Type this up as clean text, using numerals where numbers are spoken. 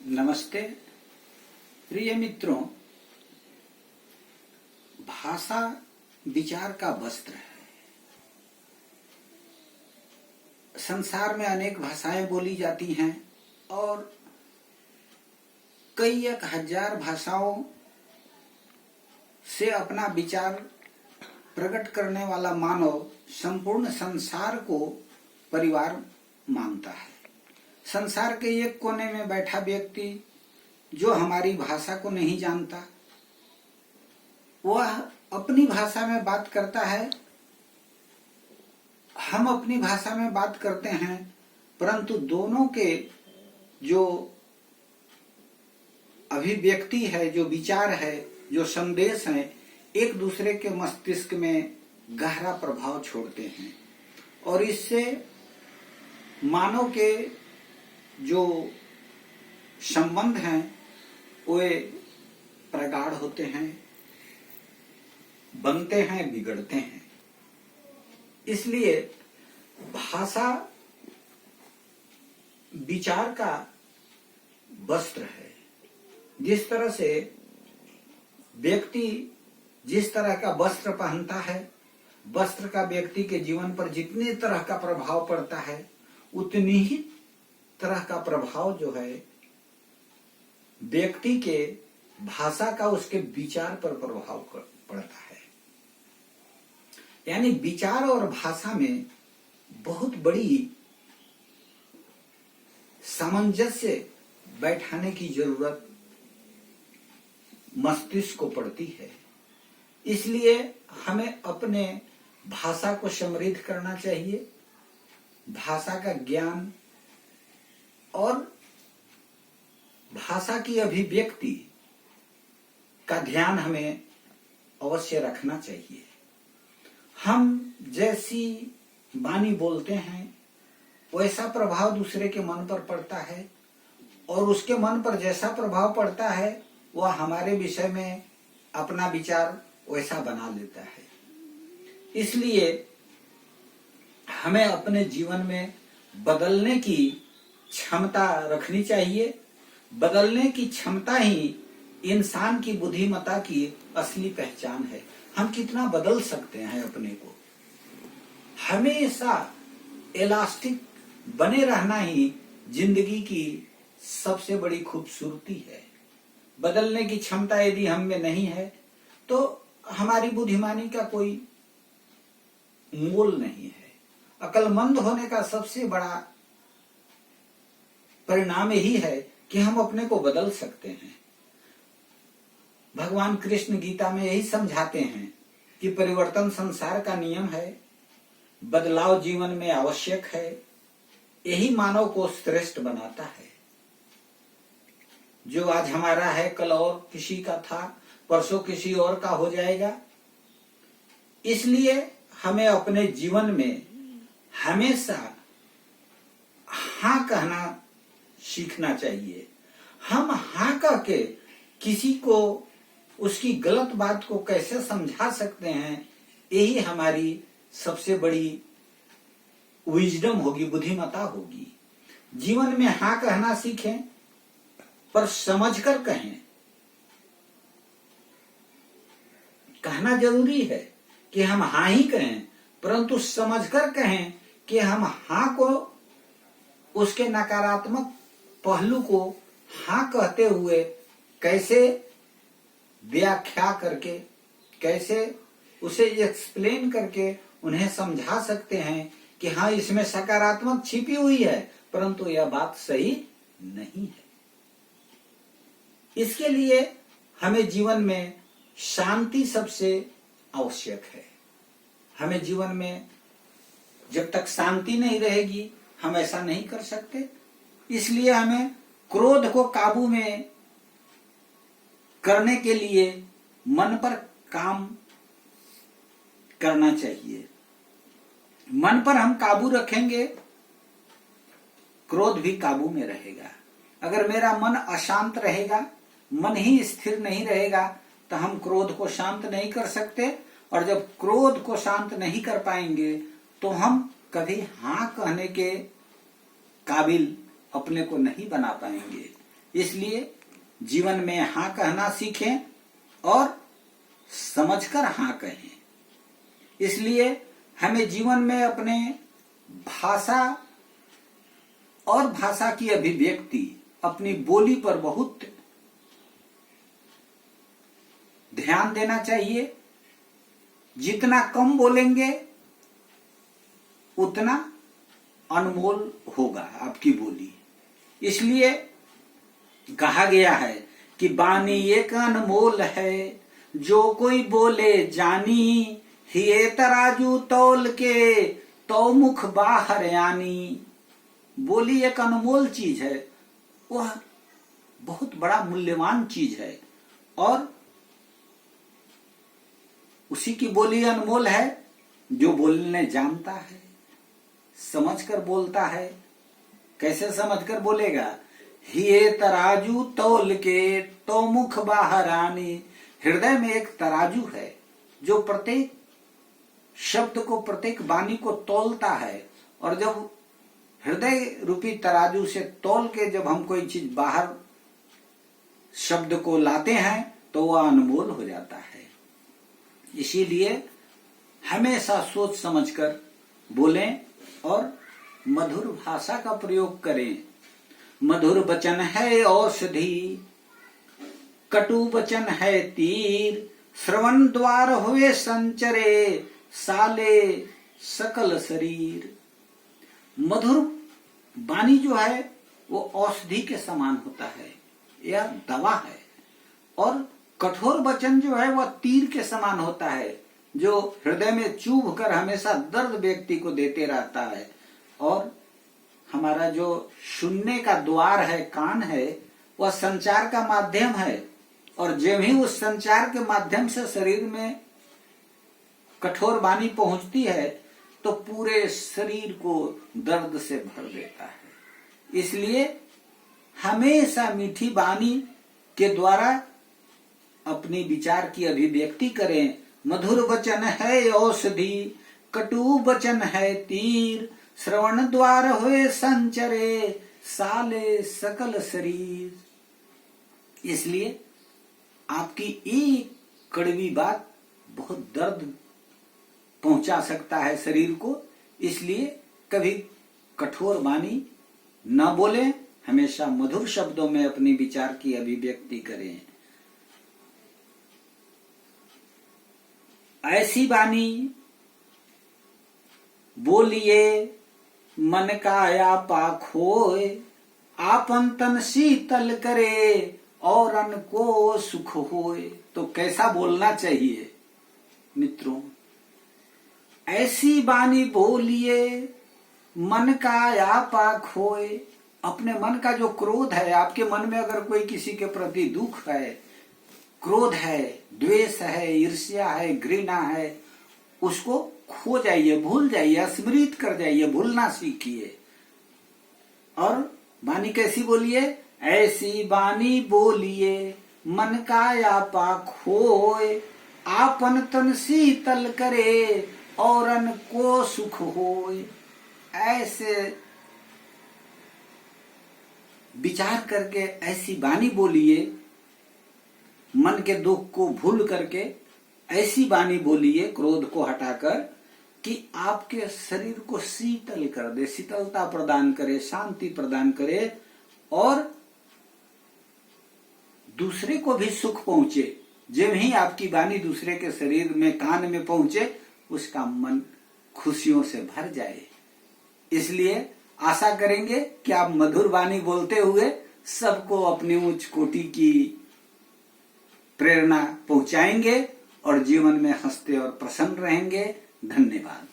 नमस्ते प्रिय मित्रों। भाषा विचार का वस्त्र है। संसार में अनेक भाषाएं बोली जाती हैं और कई एक हजार भाषाओं से अपना विचार प्रकट करने वाला मानव संपूर्ण संसार को परिवार मानता है। संसार के एक कोने में बैठा व्यक्ति जो हमारी भाषा को नहीं जानता, वह अपनी भाषा में बात करता है, हम अपनी भाषा में बात करते हैं, परंतु दोनों के जो अभिव्यक्ति है, जो विचार है, जो संदेश है, एक दूसरे के मस्तिष्क में गहरा प्रभाव छोड़ते हैं और इससे मानव के जो संबंध हैं वे प्रगाढ़ होते हैं, बनते हैं, बिगड़ते हैं। इसलिए भाषा विचार का वस्त्र है। जिस तरह से व्यक्ति जिस तरह का वस्त्र पहनता है, वस्त्र का व्यक्ति के जीवन पर जितने तरह का प्रभाव पड़ता है, उतनी ही तरह का प्रभाव जो है व्यक्ति के भाषा का उसके विचार पर प्रभाव पड़ता है। यानी विचार और भाषा में बहुत बड़ी सामंजस्य बैठाने की जरूरत मस्तिष्क को पड़ती है। इसलिए हमें अपने भाषा को समृद्ध करना चाहिए। भाषा का ज्ञान और भाषा की अभिव्यक्ति का ध्यान हमें अवश्य रखना चाहिए। हम जैसी वाणी बोलते हैं वैसा प्रभाव दूसरे के मन पर पड़ता है और उसके मन पर जैसा प्रभाव पड़ता है वह हमारे विषय में अपना विचार वैसा बना लेता है। इसलिए हमें अपने जीवन में बदलने की क्षमता रखनी चाहिए। बदलने की क्षमता ही इंसान की बुद्धिमत्ता की असली पहचान है। हम कितना बदल सकते हैं अपने को। हमेशा इलास्टिक बने रहना ही जिंदगी की सबसे बड़ी खूबसूरती है। बदलने की क्षमता यदि हम में नहीं है तो हमारी बुद्धिमानी का कोई मोल नहीं है। अक्लमंद होने का सबसे बड़ा परिणाम यही है कि हम अपने को बदल सकते हैं। भगवान कृष्ण गीता में यही समझाते हैं कि परिवर्तन संसार का नियम है, बदलाव जीवन में आवश्यक है, यही मानव को श्रेष्ठ बनाता है। जो आज हमारा है कल और किसी का था, परसों किसी और का हो जाएगा। इसलिए हमें अपने जीवन में हमेशा हाँ कहना सीखना चाहिए। हम हाँ कह के किसी को उसकी गलत बात को कैसे समझा सकते हैं, यही हमारी सबसे बड़ी विजडम होगी, बुद्धिमत्ता होगी। जीवन में हाँ कहना सीखें, पर समझकर कहें। कहना जरूरी है कि हम हाँ ही कहें, परंतु समझकर कहें कि हम हाँ को उसके नकारात्मक पहलू को हाँ कहते हुए कैसे व्याख्या करके, कैसे उसे एक्सप्लेन करके उन्हें समझा सकते हैं कि हाँ इसमें सकारात्मक छिपी हुई है, परंतु यह बात सही नहीं है। इसके लिए हमें जीवन में शांति सबसे आवश्यक है। हमें जीवन में जब तक शांति नहीं रहेगी हम ऐसा नहीं कर सकते। इसलिए हमें क्रोध को काबू में करने के लिए मन पर काम करना चाहिए। मन पर हम काबू रखेंगे, क्रोध भी काबू में रहेगा। अगर मेरा मन अशांत रहेगा, मन ही स्थिर नहीं रहेगा, तो हम क्रोध को शांत नहीं कर सकते और जब क्रोध को शांत नहीं कर पाएंगे तो हम कभी हाँ कहने के काबिल अपने को नहीं बना पाएंगे। इसलिए जीवन में हाँ कहना सीखें और समझकर हाँ कहें। इसलिए हमें जीवन में अपने भाषा और भाषा की अभिव्यक्ति, अपनी बोली पर बहुत ध्यान देना चाहिए। जितना कम बोलेंगे उतना अनमोल होगा आपकी बोली। इसलिए कहा गया है कि बानी एक अनमोल है, जो कोई बोले जानी, हिये तराजू तौल के तो मुख बाहर यानी। बोली एक अनमोल चीज है, वह बहुत बड़ा मूल्यवान चीज है और उसी की बोली अनमोल है जो बोलने जानता है, समझकर बोलता है। कैसे समझकर बोलेगा? हिये तराजू तौल के तो मुख बाहर आनी। हृदय में एक तराजू है जो प्रत्येक शब्द को, प्रत्येक वाणी को तौलता है, और जब हृदय रूपी तराजू से तौल के जब हम कोई चीज बाहर शब्द को लाते हैं तो वह अनमोल हो जाता है। इसीलिए हमेशा सोच समझकर बोलें और मधुर भाषा का प्रयोग करें। मधुर वचन है औषधि, कटु वचन है तीर, श्रवण द्वार हुए संचरे, साले सकल शरीर। मधुर वाणी जो है वो औषधि के समान होता है, यह दवा है। और कठोर वचन जो है वह तीर के समान होता है, जो हृदय में चुभ कर हमेशा दर्द व्यक्ति को देते रहता है। और हमारा जो सुनने का द्वार है, कान है, वह संचार का माध्यम है, और जब ही उस संचार के माध्यम से शरीर में कठोर वाणी पहुंचती है तो पूरे शरीर को दर्द से भर देता है। इसलिए हमेशा मीठी वाणी के द्वारा अपनी विचार की अभिव्यक्ति करें। मधुर वचन है औषधि, कटु वचन है तीर, श्रवण द्वार हुए संचरे, साले सकल शरीर। इसलिए आपकी एक कड़वी बात बहुत दर्द पहुंचा सकता है शरीर को। इसलिए कभी कठोर वाणी न बोले, हमेशा मधुर शब्दों में अपनी विचार की अभिव्यक्ति करें। ऐसी वाणी बोलिए मन काया पाख होए, आपन तन शीतल करे और अन को सुख होए। तो कैसा बोलना चाहिए मित्रों? ऐसी वाणी बोलिए मन काया पाख होए। अपने मन का जो क्रोध है, आपके मन में अगर कोई किसी के प्रति दुख है, क्रोध है, द्वेष है, ईर्ष्या है, घृणा है, उसको खो जाइए, भूल जाइए, स्मृत कर जाइए, भूलना सीखिए। और वाणी कैसी बोलिए? ऐसी वाणी बोलिए मन काया पाख होए, आपन तन शीतल करे और अन को सुख होए। ऐसे विचार करके ऐसी वाणी बोलिए, मन के दुख को भूल करके ऐसी वाणी बोलिए, क्रोध को हटाकर, कि आपके शरीर को शीतल कर दे, शीतलता प्रदान करे, शांति प्रदान करे, और दूसरे को भी सुख पहुंचे। जब ही आपकी वाणी दूसरे के शरीर में, कान में पहुंचे, उसका मन खुशियों से भर जाए। इसलिए आशा करेंगे कि आप मधुर वाणी बोलते हुए सबको अपनी उच्च कोटि की प्रेरणा पहुंचाएंगे और जीवन में हंसते और प्रसन्न रहेंगे। धन्यवाद।